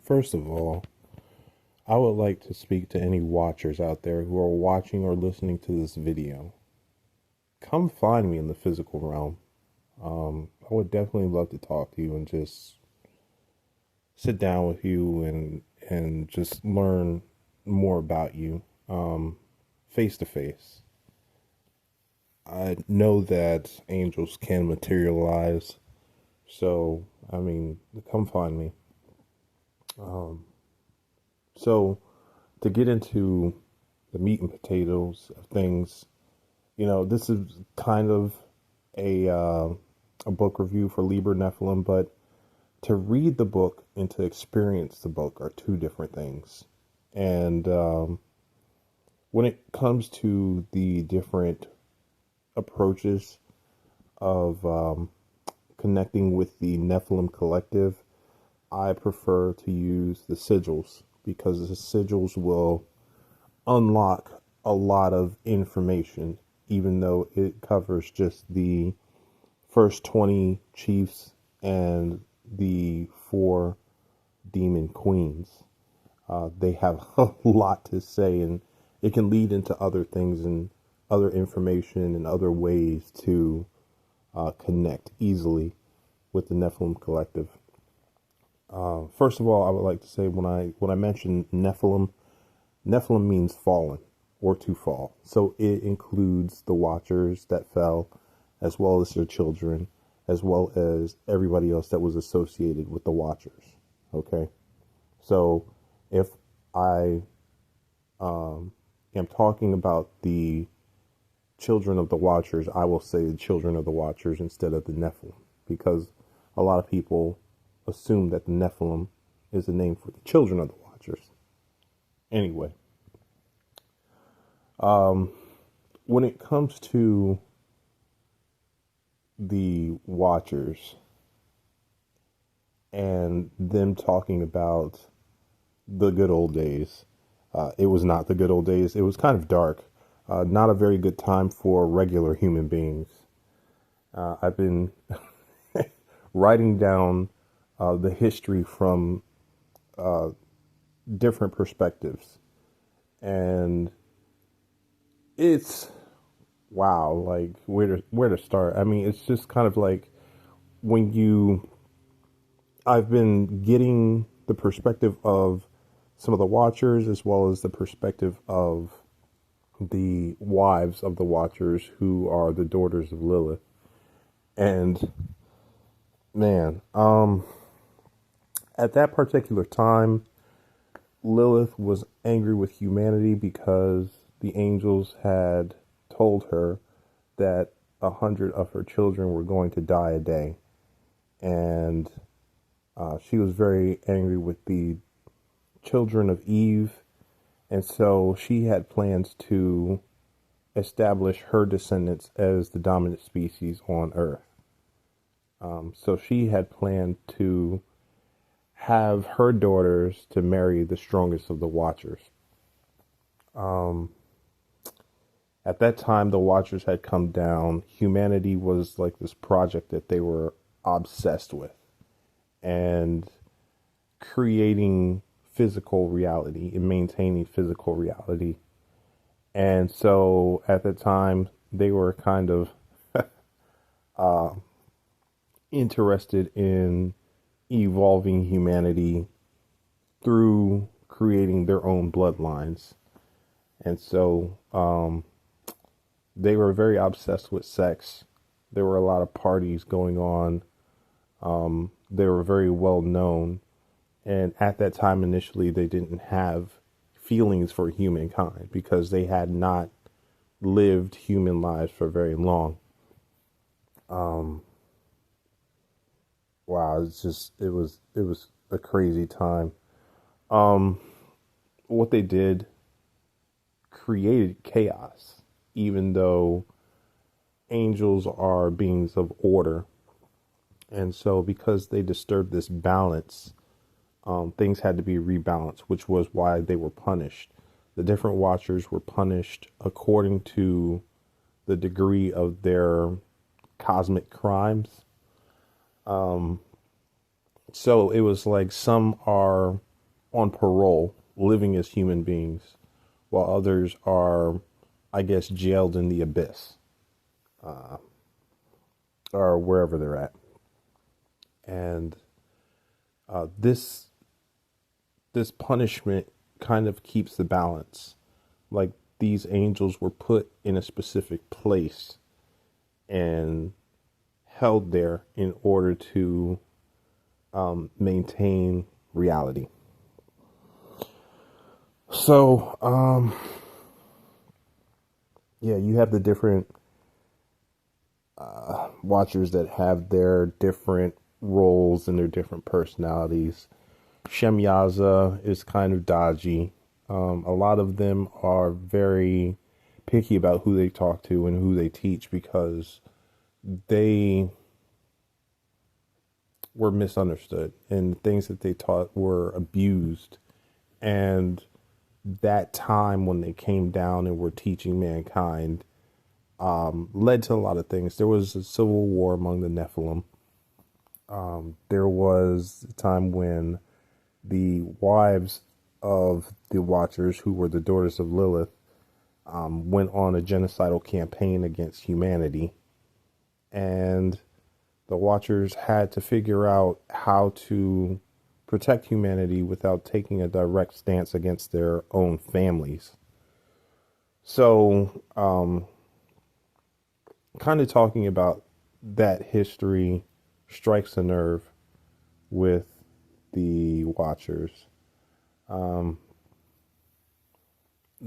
First of all, I would like to speak to any watchers out there who are watching or listening to this video. Come find me in the physical realm. I would definitely love to talk to you and just sit down with you and just learn more about you, face to face. I know that angels can materialize, so come find me. Um, so to get into the meat and potatoes of things, this is kind of a book review for Liber Nephilim, but to read the book and to experience the book are two different things. And when it comes to the different approaches of connecting with the Nephilim collective, I prefer to use the sigils because the sigils will unlock a lot of information, even though it covers just the first 20 chiefs and the 4 demon queens. They have a lot to say, and it can lead into other things and other information and other ways to connect easily with the Nephilim collective. First of all, I would like to say when I mention Nephilim, Nephilim means fallen or to fall. So it includes the watchers that fell, as well as their children, as well as everybody else that was associated with the watchers. Okay, so if I am talking about the children of the watchers, I will say the children of the watchers instead of the Nephilim, because a lot of people assume that the Nephilim is the name for the children of the watchers. Anyway, when it comes to the watchers and them talking about the good old days, it was not the good old days. It was kind of dark, not a very good time for regular human beings. I've been writing down the history from different perspectives, and it's wow, like where to start. I mean, it's just kind of like I've been getting the perspective of some of the watchers as well as the perspective of the wives of the watchers, who are the daughters of Lilith. And man, at that particular time, Lilith was angry with humanity because the angels had told her that 100 of her children were going to die a day. And she was very angry with the children of Eve. And so she had plans to establish her descendants as the dominant species on Earth. So she had planned to have her daughters to marry the strongest of the watchers. At that time, the watchers had come down. Humanity was like this project that they were obsessed with, and creating physical reality and maintaining physical reality. And so at the time, they were kind of interested in evolving humanity through creating their own bloodlines. And so they were very obsessed with sex. There were a lot of parties going on. They were very well known. And at that time, initially, they didn't have feelings for humankind because they had not lived human lives for very long. Wow, it was a crazy time. What they did created chaos, even though angels are beings of order. And so because they disturbed this balance, things had to be rebalanced, which was why they were punished. The different watchers were punished according to the degree of their cosmic crimes. So it was like some are on parole, living as human beings, while others are, I guess, jailed in the abyss, or wherever they're at. And this punishment kind of keeps the balance. Like, these angels were put in a specific place and held there in order to maintain reality. So, yeah, you have the different watchers that have their different roles and their different personalities. Shemyaza is kind of dodgy. A lot of them are very picky about who they talk to and who they teach because they were misunderstood and the things that they taught were abused. And that time when they came down and were teaching mankind led to a lot of things. There was a civil war among the Nephilim. There was a time when the wives of the Watchers, who were the daughters of Lilith, went on a genocidal campaign against humanity. And the Watchers had to figure out how to protect humanity without taking a direct stance against their own families. So, kind of talking about that history strikes a nerve with the Watchers. The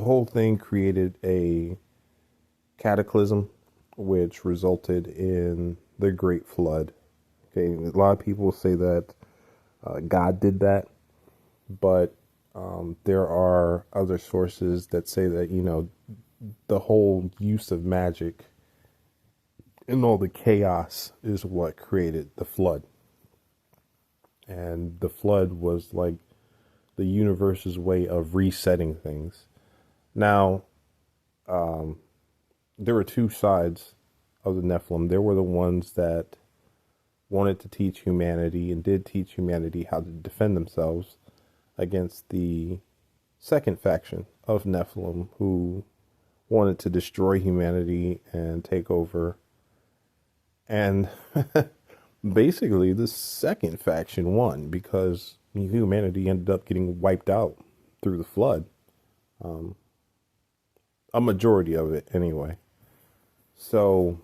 whole thing created a cataclysm, which resulted in the Great Flood. Okay, a lot of people say that God did that, but there are other sources that say that, you know, the whole use of magic and all the chaos is what created the flood. And the flood was like the universe's way of resetting things. Now, there were two sides of the Nephilim. There were the ones that wanted to teach humanity and did teach humanity how to defend themselves against the second faction of Nephilim, who wanted to destroy humanity and take over. And basically, the second faction won because humanity ended up getting wiped out through the flood. A majority of it, anyway. So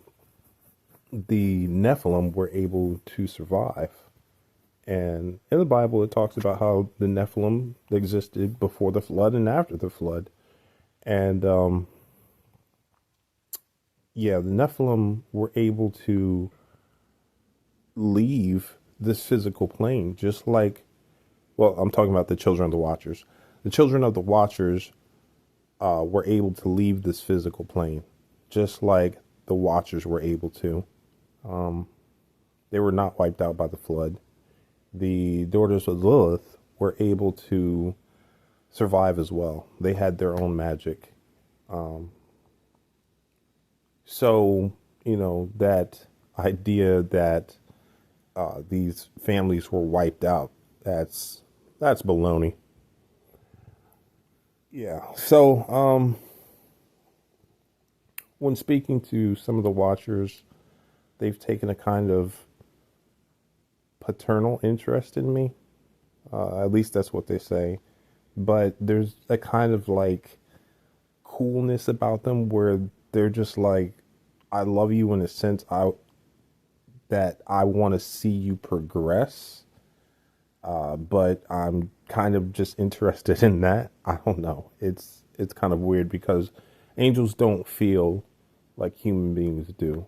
the Nephilim were able to survive. And in the Bible, it talks about how the Nephilim existed before the flood and after the flood. And yeah, the Nephilim were able to leave this physical plane, just like, well, I'm talking about the children of the Watchers. The children of the Watchers were able to leave this physical plane, just like the Watchers were able to. They were not wiped out by the flood. The daughters of Lilith were able to survive as well. They had their own magic. So, you know, that idea that these families were wiped out, that's baloney. Yeah. So, when speaking to some of the Watchers, they've taken a kind of paternal interest in me. At least that's what they say. But there's a kind of like coolness about them where they're just like, I love you in a sense that I want to see you progress. But I'm kind of just interested in that. I don't know. It's kind of weird because angels don't feel like human beings do.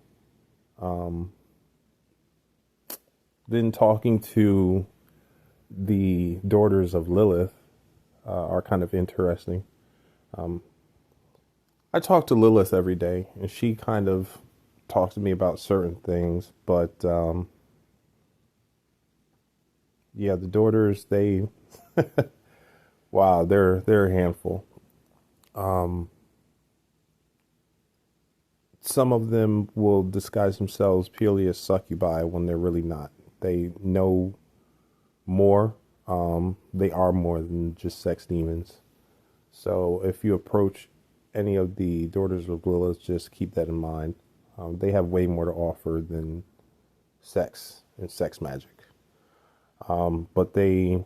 Then talking to the daughters of Lilith are kind of interesting. I talk to Lilith every day, and she kind of talks to me about certain things, but yeah, the daughters, they wow, they're a handful. Some of them will disguise themselves purely as succubi when they're really not. They know more They are more than just sex demons. So if you approach any of the daughters of Lilith, just keep that in mind. They have way more to offer than sex and sex magic. But they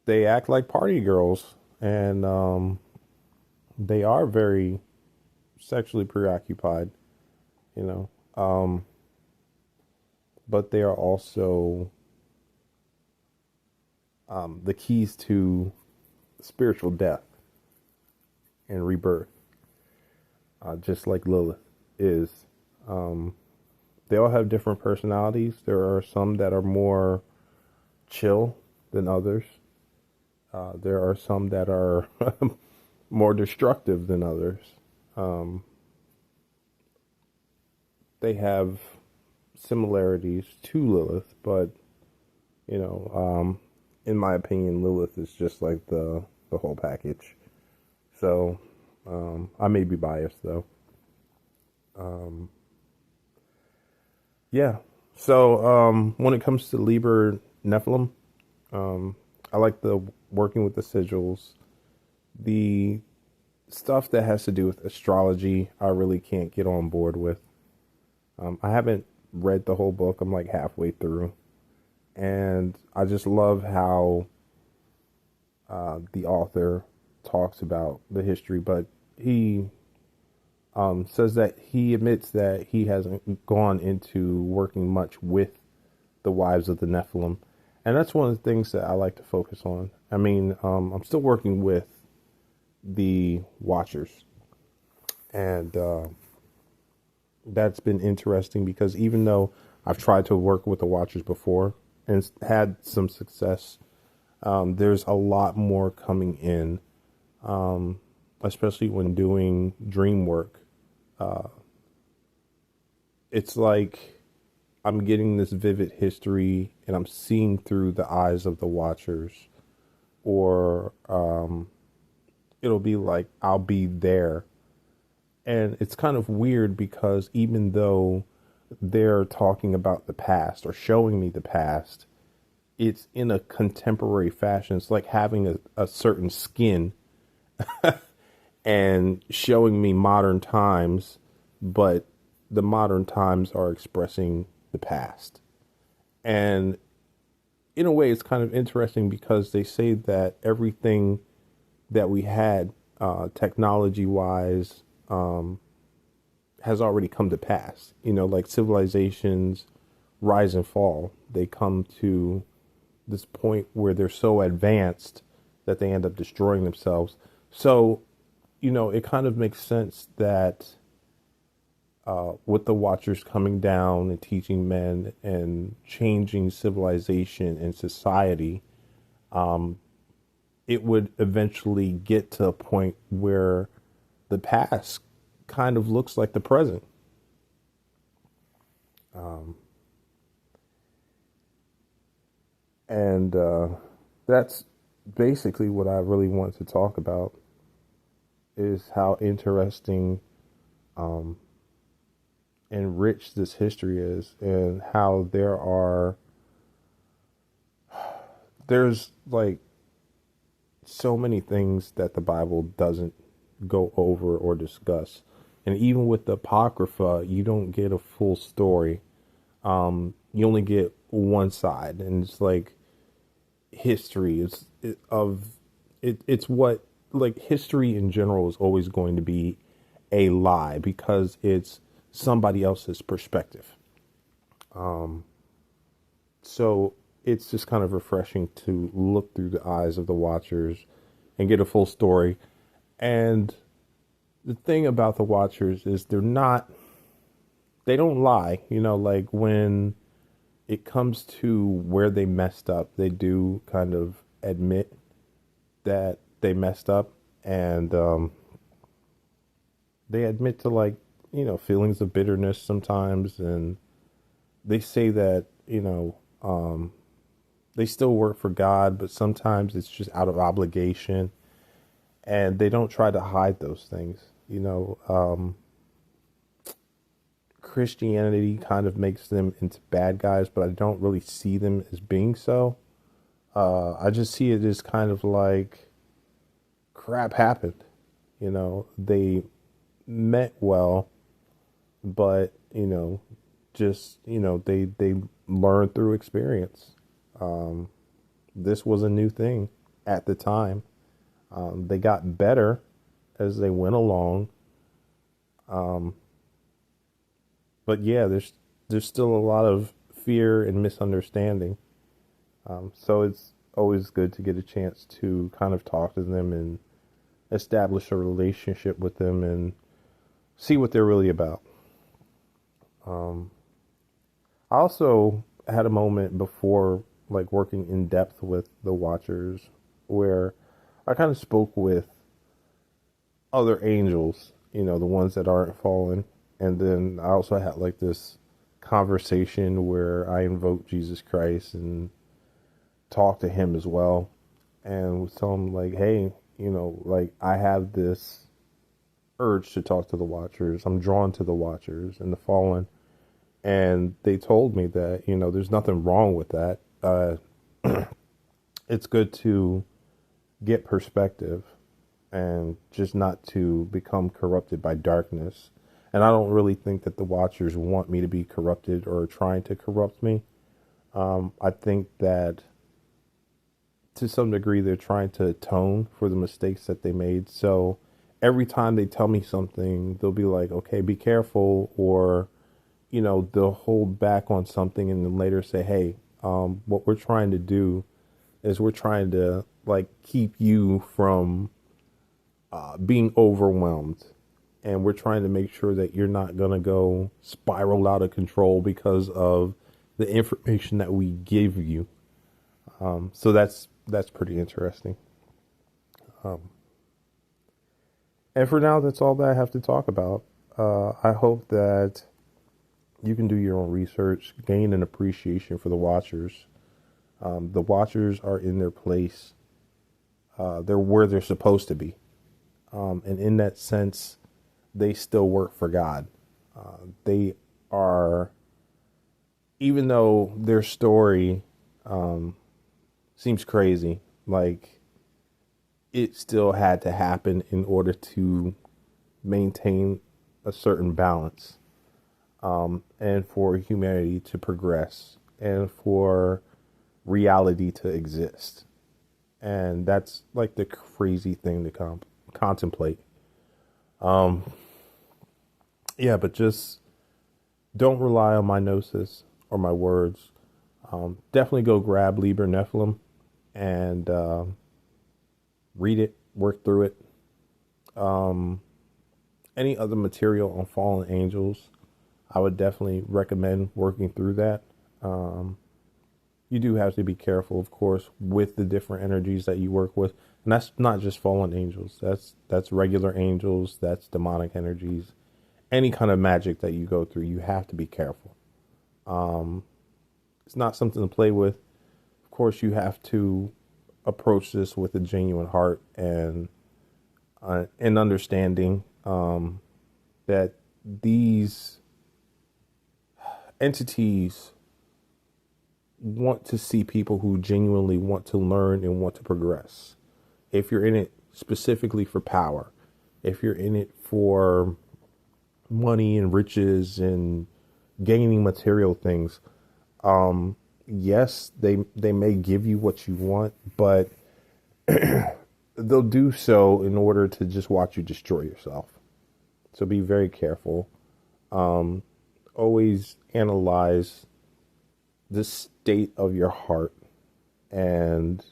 act like party girls, and they are very sexually preoccupied, you know. But they are also the keys to spiritual death and rebirth, just like Lilith is. They all have different personalities. There are some that are more chill than others. There are some that are more destructive than others. They have similarities to Lilith, but in my opinion, Lilith is just like the whole package. So I may be biased though. Yeah. So when it comes to Liber Nephilim, I like the working with the sigils. The stuff that has to do with astrology, I really can't get on board with. I haven't read the whole book. I'm like halfway through. And I just love how the author talks about the history, but he says that he admits that he hasn't gone into working much with the wives of the Nephilim. And that's one of the things that I like to focus on. I mean, I'm still working with the Watchers. And that's been interesting because even though I've tried to work with the Watchers before and had some success, there's a lot more coming in, especially when doing dream work. It's like I'm getting this vivid history and I'm seeing through the eyes of the Watchers, or it'll be like I'll be there. And it's kind of weird because even though they're talking about the past or showing me the past, it's in a contemporary fashion. It's like having a certain skin and showing me modern times, but the modern times are expressing the past. And in a way, it's kind of interesting because they say that everything that we had, technology-wise, has already come to pass. Like civilizations rise and fall. They come to this point where they're so advanced that they end up destroying themselves. So, it kind of makes sense that with the Watchers coming down and teaching men and changing civilization and society, it would eventually get to a point where the past kind of looks like the present. And that's basically what I really want to talk about, is how interesting and rich this history is, and how there's like so many things that the Bible doesn't go over or discuss. And even with the Apocrypha, you don't get a full story. You only get one side, and it's like history. It's what, like, history in general is always going to be a lie because it's somebody else's perspective. So it's just kind of refreshing to look through the eyes of the Watchers and get a full story. And the thing about the Watchers is they don't lie. Like when it comes to where they messed up, they do kind of admit that they messed up, and they admit to, like, feelings of bitterness sometimes, and they say that, they still work for God, but sometimes it's just out of obligation, and they don't try to hide those things. Christianity kind of makes them into bad guys, but I don't really see them as being so. I just see it as kind of like crap happened. They meant well, but they learned through experience. This was a new thing at the time. They got better as they went along. But yeah, there's still a lot of fear and misunderstanding. So it's always good to get a chance to kind of talk to them and establish a relationship with them and see what they're really about. I also had a moment before, like, working in depth with the Watchers, where I kind of spoke with other angels, the ones that aren't fallen. And then I also had like this conversation where I invoked Jesus Christ and talked to him as well, and was telling him like, hey, like, I have this urge to talk to the Watchers. I'm drawn to the Watchers and the fallen. And they told me that, there's nothing wrong with that. It's good to get perspective and just not to become corrupted by darkness. And I don't really think that the Watchers want me to be corrupted or trying to corrupt me. I think that to some degree they're trying to atone for the mistakes that they made. So every time they tell me something, they'll be like, okay, be careful, or, they'll hold back on something and then later say, hey, what we're trying to do is we're trying to, like, keep you from being overwhelmed. And we're trying to make sure that you're not going to go spiral out of control because of the information that we give you. So that's pretty interesting. And for now, that's all that I have to talk about. I hope that you can do your own research, gain an appreciation for the Watchers. The Watchers are in their place. They're where they're supposed to be. And in that sense, they still work for God. They are, even though their story seems crazy, like, it still had to happen in order to maintain a certain balance, and for humanity to progress and for reality to exist. And that's like the crazy thing to contemplate. Yeah, but just don't rely on my gnosis or my words. Definitely go grab Liber Nephilim and read it, work through it. Any other material on fallen angels, I would definitely recommend working through that. You do have to be careful, of course, with the different energies that you work with. And that's not just fallen angels. That's regular angels. That's demonic energies. Any kind of magic that you go through, you have to be careful. It's not something to play with. Of course, you have to approach this with a genuine heart and understanding that these entities want to see people who genuinely want to learn and want to progress. If you're in it specifically for power, if you're in it for money and riches and gaining material things, yes, they may give you what you want, but they'll do so in order to just watch you destroy yourself. So be very careful. Always analyze the state of your heart and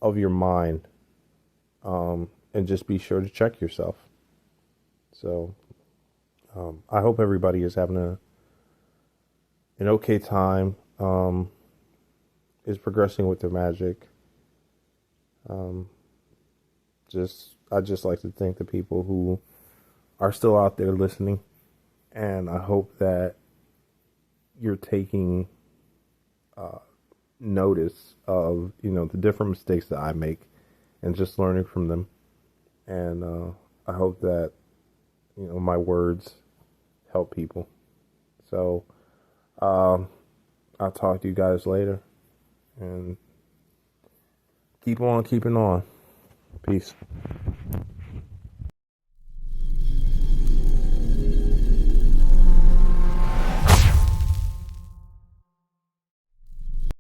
of your mind, and just be sure to check yourself. So I hope everybody is having an okay time, is progressing with their magic. I just like to thank the people who are still out there listening, and I hope that you're taking notice of, the different mistakes that I make and just learning from them. And I hope that, my words help people. So, I'll talk to you guys later, and keep on keeping on. Peace.